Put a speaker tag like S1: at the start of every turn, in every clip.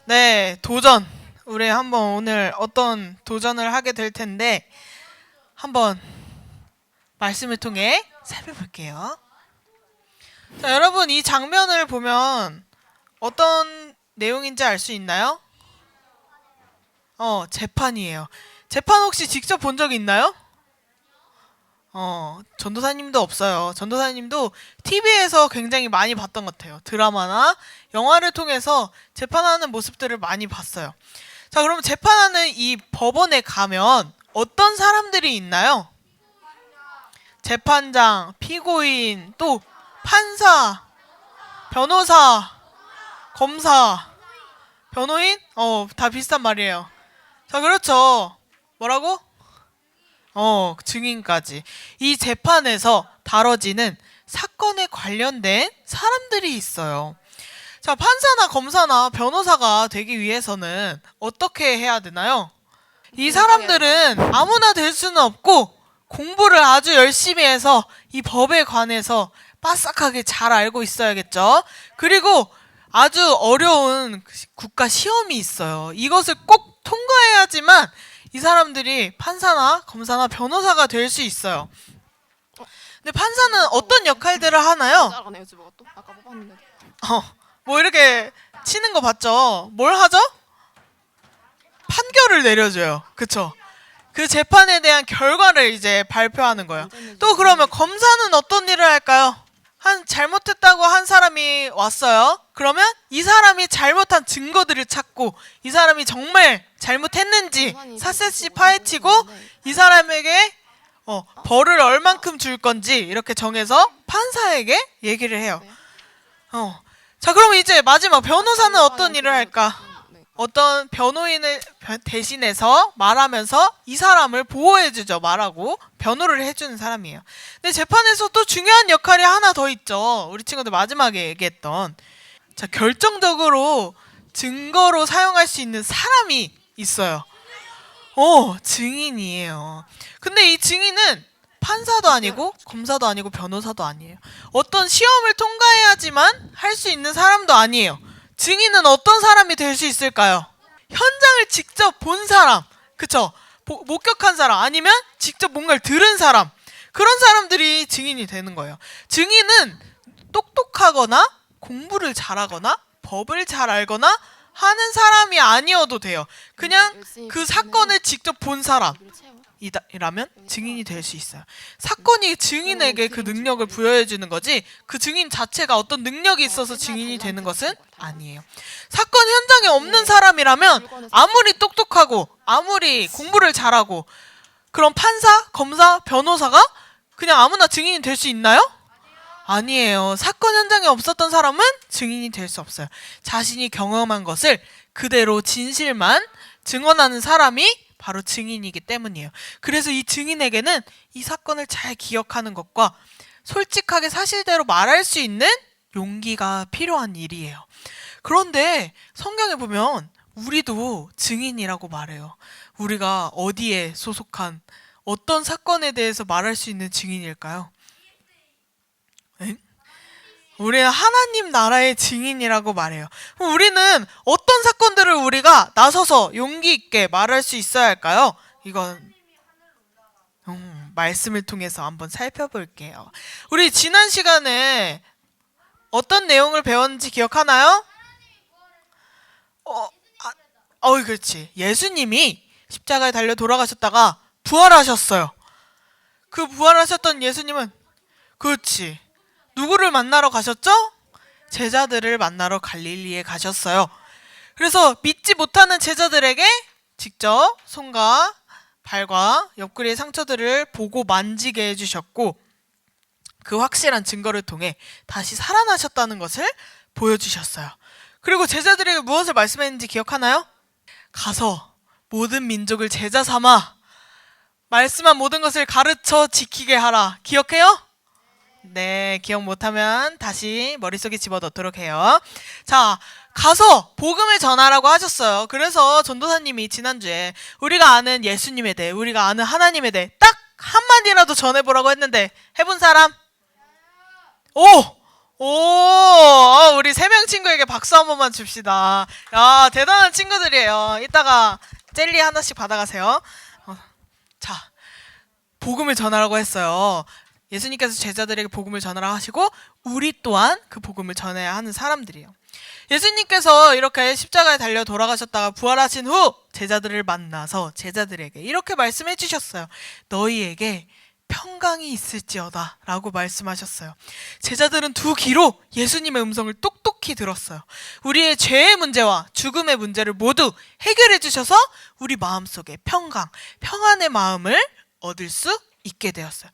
S1: 네, 도전. 우리 한번 오늘 어떤 도전을 하게 될 텐데 한번 말씀을 통해 살펴볼게요. 자, 여러분 이 장면을 보면 어떤 내용인지 알 수 있나요? 재판이에요. 재판 혹시 직접 본 적 있나요? 전도사님도 없어요. 전도사님도 TV에서 굉장히 많이 봤던 것 같아요. 드라마나 영화를 통해서 재판하는 모습들을 많이 봤어요. 자, 그럼 재판하는 이 법원에 가면 어떤 사람들이 있나요? 재판장, 피고인, 또 판사, 변호사, 검사, 변호인? 다 비슷한 말이에요. 자, 그렇죠. 뭐라고? 증인까지. 이 재판에서 다뤄지는 사건에 관련된 사람들이 있어요. 자, 판사나 검사나 변호사가 되기 위해서는 어떻게 해야 되나요? 이 사람들은 아무나 될 수는 없고 공부를 아주 열심히 해서 이 법에 관해서 빠삭하게 잘 알고 있어야겠죠. 그리고 아주 어려운 국가 시험이 있어요. 이것을 꼭 통과해야지만 이 사람들이 판사나 검사나 변호사가 될 수 있어요. 근데 판사는 어떤 역할들을 하나요? 뭐 이렇게 치는 거 봤죠? 뭘 하죠? 판결을 내려줘요. 그쵸? 그 재판에 대한 결과를 이제 발표하는 거예요. 또 그러면 검사는 어떤 일을 할까요? 잘못했다고 한 사람이 왔어요. 그러면 이 사람이 잘못한 증거들을 찾고 이 사람이 정말 잘못했는지 샅샅이 파헤치고 이 사람에게 벌을 얼만큼 줄 건지 이렇게 정해서 판사에게 얘기를 해요. 자, 그럼 이제 마지막 변호사는 어떤 일을 할까? 어떤 변호인을 대신해서 말하면서 이 사람을 보호해주죠. 말하고 변호를 해주는 사람이에요. 근데 재판에서 또 중요한 역할이 하나 더 있죠. 우리 친구들 마지막에 얘기했던, 자, 결정적으로 증거로 사용할 수 있는 사람이 있어요. 증인이에요. 근데 이 증인은 판사도 아니고 검사도 아니고 변호사도 아니에요. 어떤 시험을 통과해야지만 할 수 있는 사람도 아니에요. 증인은 어떤 사람이 될 수 있을까요? 현장을 직접 본 사람, 그쵸? 목격한 사람, 아니면 직접 뭔가를 들은 사람, 그런 사람들이 증인이 되는 거예요. 증인은 똑똑하거나 공부를 잘하거나 법을 잘 알거나 하는 사람이 아니어도 돼요. 그냥 그 사건을 직접 본 사람이라면 증인이 될 수 있어요. 사건이 증인에게 그 능력을 부여해주는 거지 그 증인 자체가 어떤 능력이 있어서 증인이 되는 것은 아니에요. 사건 현장에 없는 사람이라면 아무리 똑똑하고 아무리 공부를 잘하고 그럼 판사, 검사, 변호사가 그냥 아무나 증인이 될 수 있나요? 아니에요. 사건 현장에 없었던 사람은 증인이 될 수 없어요. 자신이 경험한 것을 그대로 진실만 증언하는 사람이 바로 증인이기 때문이에요. 그래서 이 증인에게는 이 사건을 잘 기억하는 것과 솔직하게 사실대로 말할 수 있는 용기가 필요한 일이에요. 그런데 성경에 보면 우리도 증인이라고 말해요. 우리가 어디에 소속한 어떤 사건에 대해서 말할 수 있는 증인일까요? 우리는 하나님 나라의 증인이라고 말해요. 우리는 어떤 사건들을 우리가 나서서 용기 있게 말할 수 있어야 할까요? 이건 말씀을 통해서 한번 살펴볼게요. 우리 지난 시간에 어떤 내용을 배웠는지 기억하나요? 그렇지. 예수님이 십자가에 달려 돌아가셨다가 부활하셨어요. 그 부활하셨던 예수님은, 그렇지, 누구를 만나러 가셨죠? 제자들을 만나러 갈릴리에 가셨어요. 그래서 믿지 못하는 제자들에게 직접 손과 발과 옆구리의 상처들을 보고 만지게 해주셨고 그 확실한 증거를 통해 다시 살아나셨다는 것을 보여주셨어요. 그리고 제자들에게 무엇을 말씀했는지 기억하나요? 가서 모든 민족을 제자 삼아 말씀한 모든 것을 가르쳐 지키게 하라. 기억해요? 네, 기억 못하면 다시 머릿속에 집어넣도록 해요. 자, 가서 복음을 전하라고 하셨어요. 그래서 전도사님이 지난주에 우리가 아는 예수님에 대해, 우리가 아는 하나님에 대해 딱 한마디라도 전해보라고 했는데 해본 사람? 우리 3명 친구에게 박수 한 번만 줍시다. 야, 대단한 친구들이에요. 이따가 젤리 하나씩 받아가세요. 자, 복음을 전하라고 했어요. 예수님께서 제자들에게 복음을 전하라 하시고 우리 또한 그 복음을 전해야 하는 사람들이에요. 예수님께서 이렇게 십자가에 달려 돌아가셨다가 부활하신 후 제자들을 만나서 제자들에게 이렇게 말씀해 주셨어요. 너희에게 평강이 있을지어다 라고 말씀하셨어요. 제자들은 두 귀로 예수님의 음성을 똑똑히 들었어요. 우리의 죄의 문제와 죽음의 문제를 모두 해결해 주셔서 우리 마음속에 평안의 마음을 얻을 수 있게 되었어요.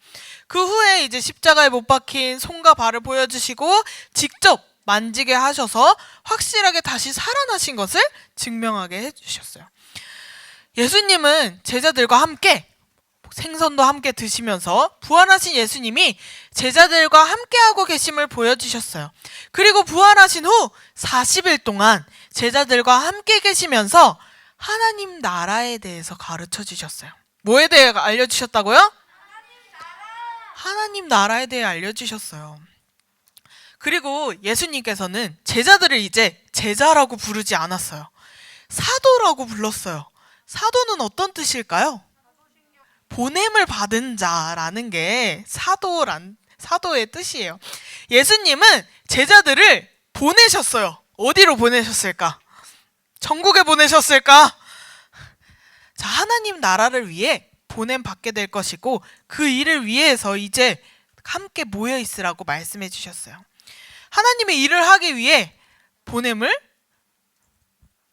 S1: 그 후에 이제 십자가에 못 박힌 손과 발을 보여주시고 직접 만지게 하셔서 확실하게 다시 살아나신 것을 증명하게 해주셨어요. 예수님은 제자들과 함께 생선도 함께 드시면서 부활하신 예수님이 제자들과 함께하고 계심을 보여주셨어요. 그리고 부활하신 후 40일 동안 제자들과 함께 계시면서 하나님 나라에 대해서 가르쳐 주셨어요. 뭐에 대해 알려주셨다고요? 하나님 나라에 대해 알려주셨어요. 그리고 예수님께서는 제자들을 이제 제자라고 부르지 않았어요. 사도라고 불렀어요. 사도는 어떤 뜻일까요? 보냄을 받은 자라는 게 사도의 뜻이에요. 예수님은 제자들을 보내셨어요. 어디로 보내셨을까? 천국에 보내셨을까? 자, 하나님 나라를 위해 보냄 받게 될 것이고 그 일을 위해서 이제 함께 모여 있으라고 말씀해 주셨어요. 하나님의 일을 하기 위해 보냄을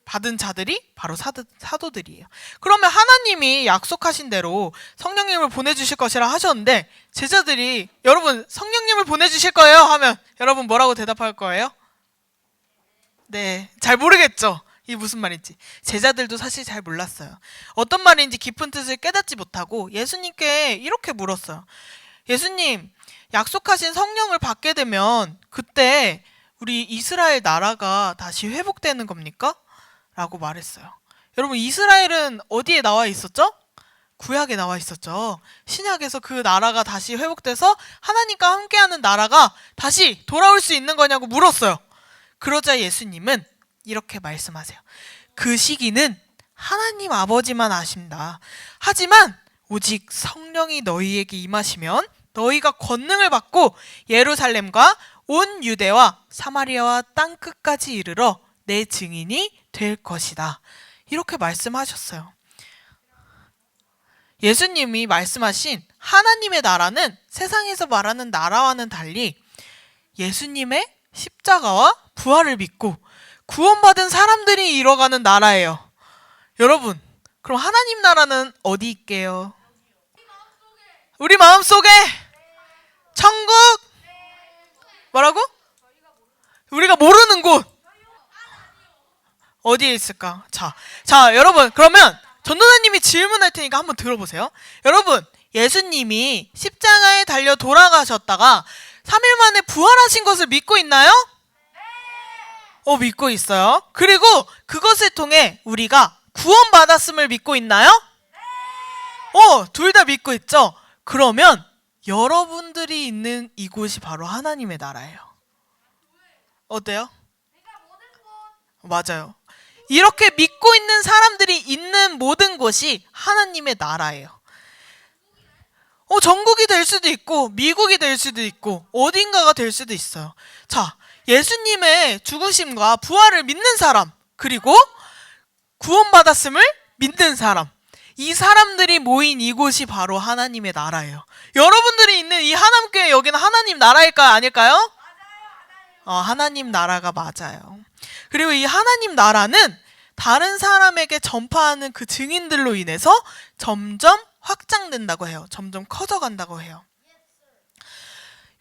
S1: 받은 자들이 바로 사도들이에요. 그러면 하나님이 약속하신 대로 성령님을 보내주실 것이라 하셨는데 제자들이 여러분 성령님을 보내주실 거예요 하면 여러분 뭐라고 대답할 거예요? 네, 잘 모르겠죠? 이게 무슨 말인지. 제자들도 사실 잘 몰랐어요. 어떤 말인지 깊은 뜻을 깨닫지 못하고 예수님께 이렇게 물었어요. 예수님, 약속하신 성령을 받게 되면 그때 우리 이스라엘 나라가 다시 회복되는 겁니까? 라고 말했어요. 여러분, 이스라엘은 어디에 나와 있었죠? 구약에 나와 있었죠. 신약에서 그 나라가 다시 회복돼서 하나님과 함께하는 나라가 다시 돌아올 수 있는 거냐고 물었어요. 그러자 예수님은 이렇게 말씀하세요. 그 시기는 하나님 아버지만 아십니다. 하지만 오직 성령이 너희에게 임하시면 너희가 권능을 받고 예루살렘과 온 유대와 사마리아와 땅끝까지 이르러 내 증인이 될 것이다. 이렇게 말씀하셨어요. 예수님이 말씀하신 하나님의 나라는 세상에서 말하는 나라와는 달리 예수님의 십자가와 부활을 믿고 구원받은 사람들이 이뤄가는 나라예요. 여러분, 그럼 하나님 나라는 어디 있게요? 우리 마음속에? 천국? 뭐라고? 우리가 모르는 곳 어디에 있을까? 자, 여러분, 그러면 전도사님이 질문할 테니까 한번 들어보세요. 여러분, 예수님이 십자가에 달려 돌아가셨다가 3일 만에 부활하신 것을 믿고 있나요? 믿고 있어요. 그리고 그것을 통해 우리가 구원받았음을 믿고 있나요? 둘 다 믿고 있죠? 그러면 여러분들이 있는 이곳이 바로 하나님의 나라예요. 어때요? 맞아요. 이렇게 믿고 있는 사람들이 있는 모든 곳이 하나님의 나라예요. 전국이 될 수도 있고 미국이 될 수도 있고 어딘가가 될 수도 있어요. 자, 예수님의 죽으심과 부활을 믿는 사람, 그리고 구원받았음을 믿는 사람, 이 사람들이 모인 이곳이 바로 하나님의 나라예요. 여러분들이 있는 이 하남교회 여기는 하나님 나라일까요? 아닐까요? 하나님 나라가 맞아요. 그리고 이 하나님 나라는 다른 사람에게 전파하는 그 증인들로 인해서 점점 확장된다고 해요. 점점 커져간다고 해요.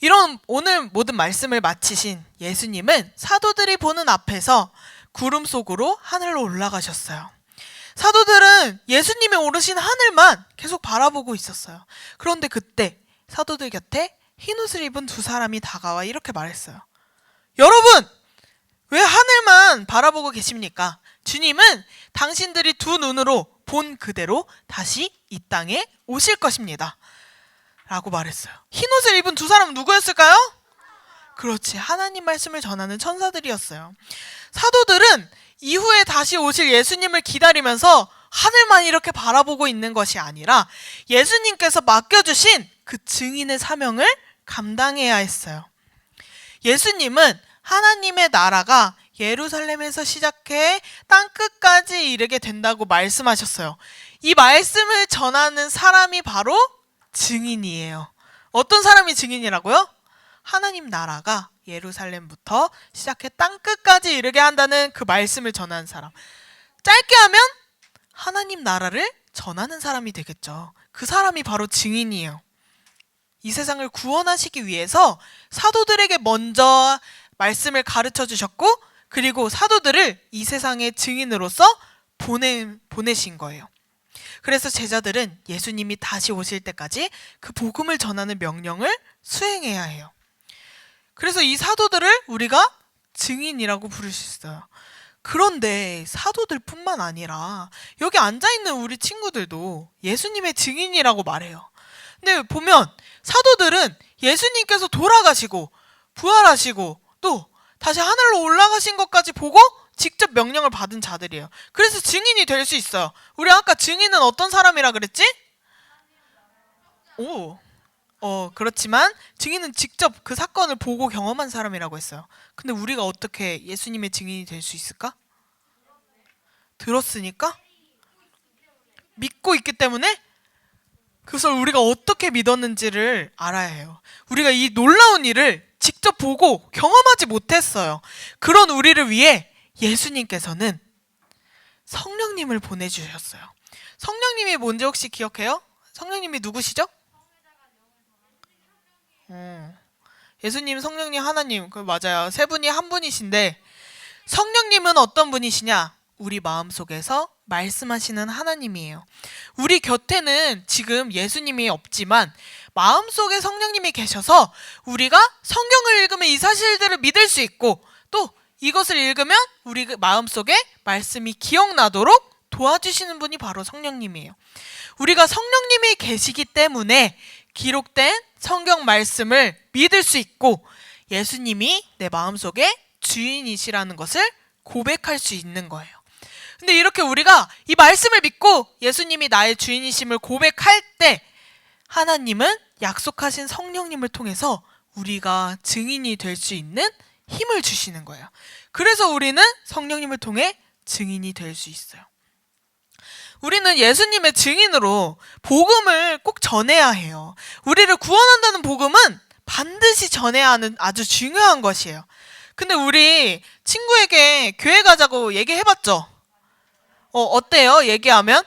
S1: 이런 오늘 모든 말씀을 마치신 예수님은 사도들이 보는 앞에서 구름 속으로 하늘로 올라가셨어요. 사도들은 예수님이 오르신 하늘만 계속 바라보고 있었어요. 그런데 그때 사도들 곁에 흰옷을 입은 두 사람이 다가와 이렇게 말했어요. 여러분! 왜 하늘만 바라보고 계십니까? 주님은 당신들이 두 눈으로 본 그대로 다시 이 땅에 오실 것입니다. 라고 말했어요. 흰옷을 입은 두 사람은 누구였을까요? 그렇지, 하나님 말씀을 전하는 천사들이었어요. 사도들은 이후에 다시 오실 예수님을 기다리면서 하늘만 이렇게 바라보고 있는 것이 아니라 예수님께서 맡겨주신 그 증인의 사명을 감당해야 했어요. 예수님은 하나님의 나라가 예루살렘에서 시작해 땅끝까지 이르게 된다고 말씀하셨어요. 이 말씀을 전하는 사람이 바로 증인이에요. 어떤 사람이 증인이라고요? 하나님 나라가 예루살렘부터 시작해 땅끝까지 이르게 한다는 그 말씀을 전하는 사람. 짧게 하면 하나님 나라를 전하는 사람이 되겠죠. 그 사람이 바로 증인이에요. 이 세상을 구원하시기 위해서 사도들에게 먼저 말씀을 가르쳐 주셨고, 그리고 사도들을 이 세상의 증인으로서 보내신 거예요. 그래서 제자들은 예수님이 다시 오실 때까지 그 복음을 전하는 명령을 수행해야 해요. 그래서 이 사도들을 우리가 증인이라고 부를 수 있어요. 그런데 사도들뿐만 아니라 여기 앉아있는 우리 친구들도 예수님의 증인이라고 말해요. 근데 보면 사도들은 예수님께서 돌아가시고 부활하시고 또 다시 하늘로 올라가신 것까지 보고 직접 명령을 받은 자들이에요. 그래서 증인이 될 수 있어요. 우리 아까 증인은 어떤 사람이라 그랬지? 그렇지만 증인은 직접 그 사건을 보고 경험한 사람이라고 했어요. 근데 우리가 어떻게 예수님의 증인이 될 수 있을까? 들었으니까? 믿고 있기 때문에 그것을 우리가 어떻게 믿었는지를 알아야 해요. 우리가 이 놀라운 일을 직접 보고 경험하지 못했어요. 그런 우리를 위해 예수님께서는 성령님을 보내주셨어요. 성령님이 뭔지 혹시 기억해요? 성령님이 누구시죠? 예수님, 성령님, 하나님, 맞아요. 세 분이 한 분이신데 성령님은 어떤 분이시냐? 우리 마음속에서 말씀하시는 하나님이에요. 우리 곁에는 지금 예수님이 없지만 마음속에 성령님이 계셔서 우리가 성경을 읽으면 이 사실들을 믿을 수 있고, 또 이것을 읽으면 우리 마음속에 말씀이 기억나도록 도와주시는 분이 바로 성령님이에요. 우리가 성령님이 계시기 때문에 기록된 성경 말씀을 믿을 수 있고 예수님이 내 마음속에 주인이시라는 것을 고백할 수 있는 거예요. 근데 이렇게 우리가 이 말씀을 믿고 예수님이 나의 주인이심을 고백할 때 하나님은 약속하신 성령님을 통해서 우리가 증인이 될 수 있는 힘을 주시는 거예요. 그래서 우리는 성령님을 통해 증인이 될 수 있어요. 우리는 예수님의 증인으로 복음을 꼭 전해야 해요. 우리를 구원한다는 복음은 반드시 전해야 하는 아주 중요한 것이에요. 근데 우리 친구에게 교회 가자고 얘기해봤죠? 어때요? 얘기하면?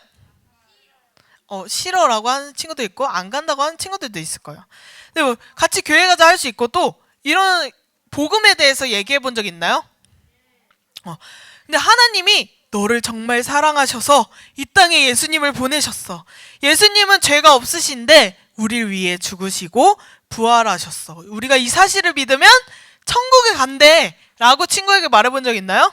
S1: 싫어라고 하는 친구도 있고 안 간다고 하는 친구들도 있을 거예요. 근데 뭐 같이 교회 가자 할 수 있고 또 이런 복음에 대해서 얘기해 본 적 있나요? 근데 하나님이 너를 정말 사랑하셔서 이 땅에 예수님을 보내셨어. 예수님은 죄가 없으신데 우리를 위해 죽으시고 부활하셨어. 우리가 이 사실을 믿으면 천국에 간대 라고 친구에게 말해본 적 있나요?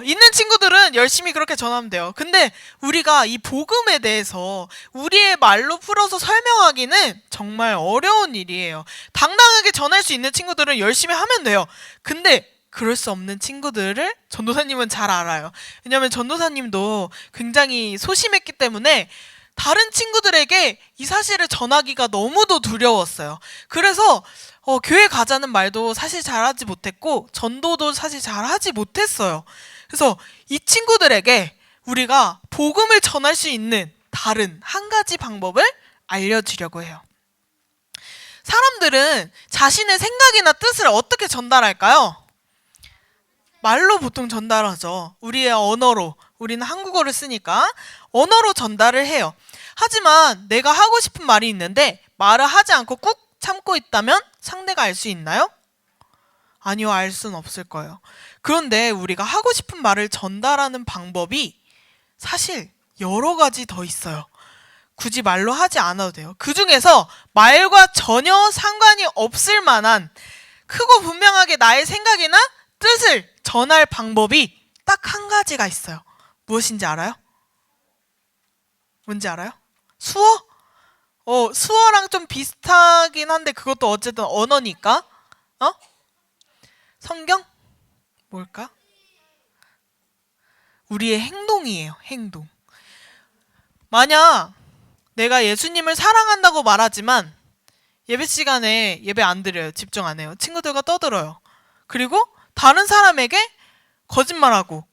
S1: 있는 친구들은 열심히 그렇게 전하면 돼요. 근데 우리가 이 복음에 대해서 우리의 말로 풀어서 설명하기는 정말 어려운 일이에요. 당당하게 전할 수 있는 친구들은 열심히 하면 돼요. 근데 그럴 수 없는 친구들을 전도사님은 잘 알아요. 왜냐하면 전도사님도 굉장히 소심했기 때문에 다른 친구들에게 이 사실을 전하기가 너무도 두려웠어요. 그래서 교회 가자는 말도 사실 잘하지 못했고 전도도 사실 잘하지 못했어요. 그래서 이 친구들에게 우리가 복음을 전할 수 있는 다른 한 가지 방법을 알려주려고 해요. 사람들은 자신의 생각이나 뜻을 어떻게 전달할까요? 말로 보통 전달하죠. 우리의 언어로. 우리는 한국어를 쓰니까 언어로 전달을 해요. 하지만 내가 하고 싶은 말이 있는데 말을 하지 않고 꾹 참고 있다면 상대가 알 수 있나요? 아니요, 알 수는 없을 거예요. 그런데 우리가 하고 싶은 말을 전달하는 방법이 사실 여러 가지 더 있어요. 굳이 말로 하지 않아도 돼요. 그 중에서 말과 전혀 상관이 없을 만한 크고 분명하게 나의 생각이나 뜻을 전할 방법이 딱 한 가지가 있어요. 무엇인지 알아요? 뭔지 알아요? 수어? 수어랑 좀 비슷하긴 한데 그것도 어쨌든 언어니까. 성경? 뭘까? 우리의 행동이에요. 행동. 만약 내가 예수님을 사랑한다고 말하지만 예배 시간에 예배 안 드려요. 집중 안 해요. 친구들과 떠들어요. 그리고 다른 사람에게 거짓말하고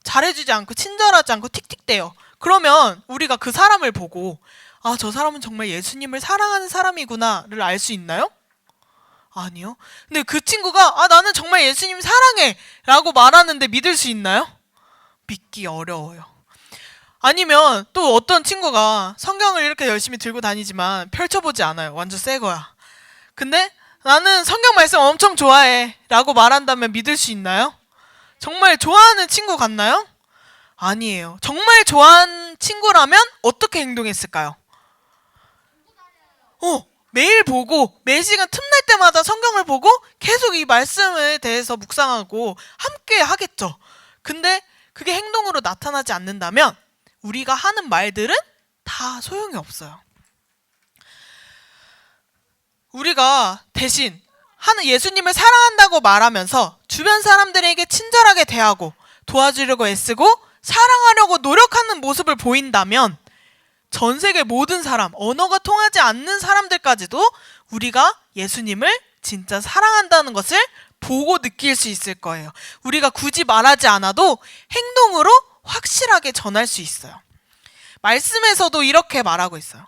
S1: 잘해주지 않고 친절하지 않고 틱틱대요. 그러면 우리가 그 사람을 보고 아, 저 사람은 정말 예수님을 사랑하는 사람이구나를 알 수 있나요? 아니요. 근데 그 친구가 아, 나는 정말 예수님 사랑해 라고 말하는데 믿을 수 있나요? 믿기 어려워요. 아니면 또 어떤 친구가 성경을 이렇게 열심히 들고 다니지만 펼쳐보지 않아요. 완전 새 거야. 근데 나는 성경 말씀 엄청 좋아해 라고 말한다면 믿을 수 있나요? 정말 좋아하는 친구 같나요? 아니에요. 정말 좋아하는 친구라면 어떻게 행동했을까요? 매일 보고 매 시간 틈날 때마다 성경을 보고 계속 이 말씀에 대해서 묵상하고 함께 하겠죠. 근데 그게 행동으로 나타나지 않는다면 우리가 하는 말들은 다 소용이 없어요. 우리가 대신 예수님을 사랑한다고 말하면서 주변 사람들에게 친절하게 대하고 도와주려고 애쓰고 사랑하려고 노력하는 모습을 보인다면 전 세계 모든 사람, 언어가 통하지 않는 사람들까지도 우리가 예수님을 진짜 사랑한다는 것을 보고 느낄 수 있을 거예요. 우리가 굳이 말하지 않아도 행동으로 확실하게 전할 수 있어요. 말씀에서도 이렇게 말하고 있어요.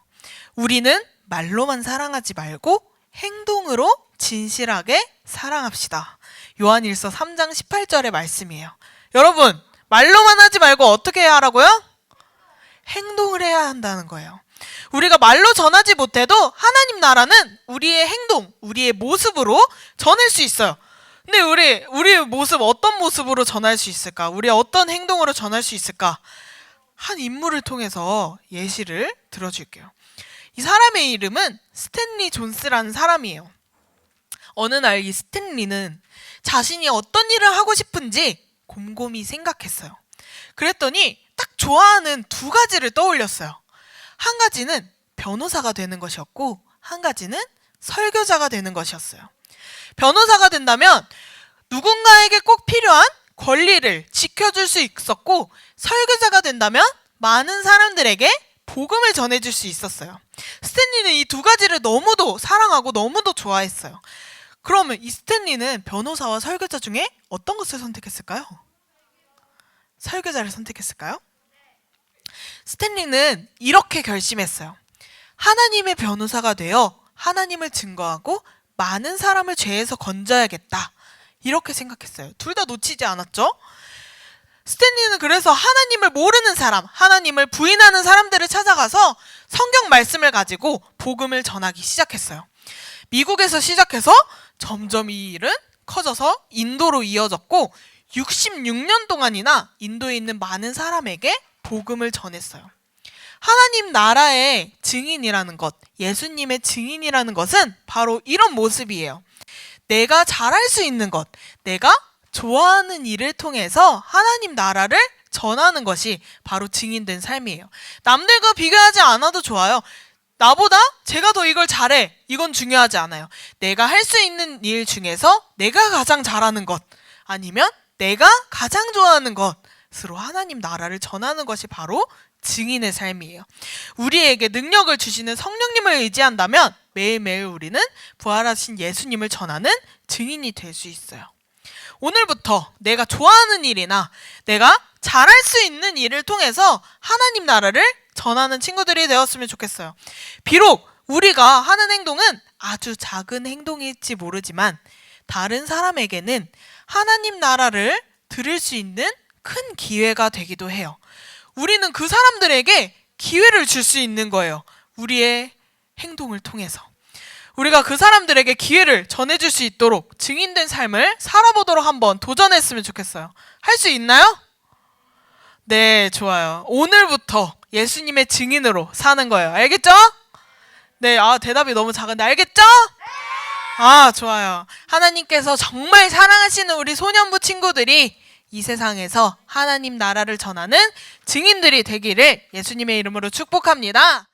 S1: 우리는 말로만 사랑하지 말고 행동으로 진실하게 사랑합시다. 요한일서 3장 18절의 말씀이에요. 여러분, 말로만 하지 말고 어떻게 해야 하라고요? 행동을 해야 한다는 거예요. 우리가 말로 전하지 못해도 하나님 나라는 우리의 행동, 우리의 모습으로 전할 수 있어요. 근데 우리의 모습 어떤 모습으로 전할 수 있을까? 우리 어떤 행동으로 전할 수 있을까? 한 인물을 통해서 예시를 들어줄게요. 이 사람의 이름은 스탠리 존스라는 사람이에요. 어느 날 이 스탠리는 자신이 어떤 일을 하고 싶은지 곰곰이 생각했어요. 그랬더니 딱 좋아하는 두 가지를 떠올렸어요. 한 가지는 변호사가 되는 것이었고 한 가지는 설교자가 되는 것이었어요. 변호사가 된다면 누군가에게 꼭 필요한 권리를 지켜줄 수 있었고 설교자가 된다면 많은 사람들에게 복음을 전해줄 수 있었어요. 스탠리는 이 두 가지를 너무도 사랑하고 너무도 좋아했어요. 그러면 이 스탠리는 변호사와 설교자 중에 어떤 것을 선택했을까요? 설교자를 선택했을까요? 스탠리는 이렇게 결심했어요. 하나님의 변호사가 되어 하나님을 증거하고 많은 사람을 죄에서 건져야겠다. 이렇게 생각했어요. 둘 다 놓치지 않았죠? 스탠리는 그래서 하나님을 모르는 사람, 하나님을 부인하는 사람들을 찾아가서 성경 말씀을 가지고 복음을 전하기 시작했어요. 미국에서 시작해서 점점 이 일은 커져서 인도로 이어졌고 66년 동안이나 인도에 있는 많은 사람에게 복음을 전했어요. 하나님 나라의 증인이라는 것, 예수님의 증인이라는 것은 바로 이런 모습이에요. 내가 잘할 수 있는 것, 내가 좋아하는 일을 통해서 하나님 나라를 전하는 것이 바로 증인된 삶이에요. 남들과 비교하지 않아도 좋아요. 나보다 제가 더 이걸 잘해. 이건 중요하지 않아요. 내가 할 수 있는 일 중에서 내가 가장 잘하는 것, 아니면 내가 가장 좋아하는 것으로 하나님 나라를 전하는 것이 바로 증인의 삶이에요. 우리에게 능력을 주시는 성령님을 의지한다면 매일매일 우리는 부활하신 예수님을 전하는 증인이 될 수 있어요. 오늘부터 내가 좋아하는 일이나 내가 잘할 수 있는 일을 통해서 하나님 나라를 전하는 친구들이 되었으면 좋겠어요. 비록 우리가 하는 행동은 아주 작은 행동일지 모르지만 다른 사람에게는 하나님 나라를 들을 수 있는 큰 기회가 되기도 해요. 우리는 그 사람들에게 기회를 줄 수 있는 거예요. 우리의 행동을 통해서. 우리가 그 사람들에게 기회를 전해줄 수 있도록 증인된 삶을 살아보도록 한번 도전했으면 좋겠어요. 할 수 있나요? 네, 좋아요. 오늘부터 예수님의 증인으로 사는 거예요. 알겠죠? 네, 대답이 너무 작은데 알겠죠? 좋아요. 하나님께서 정말 사랑하시는 우리 소년부 친구들이 이 세상에서 하나님 나라를 전하는 증인들이 되기를 예수님의 이름으로 축복합니다.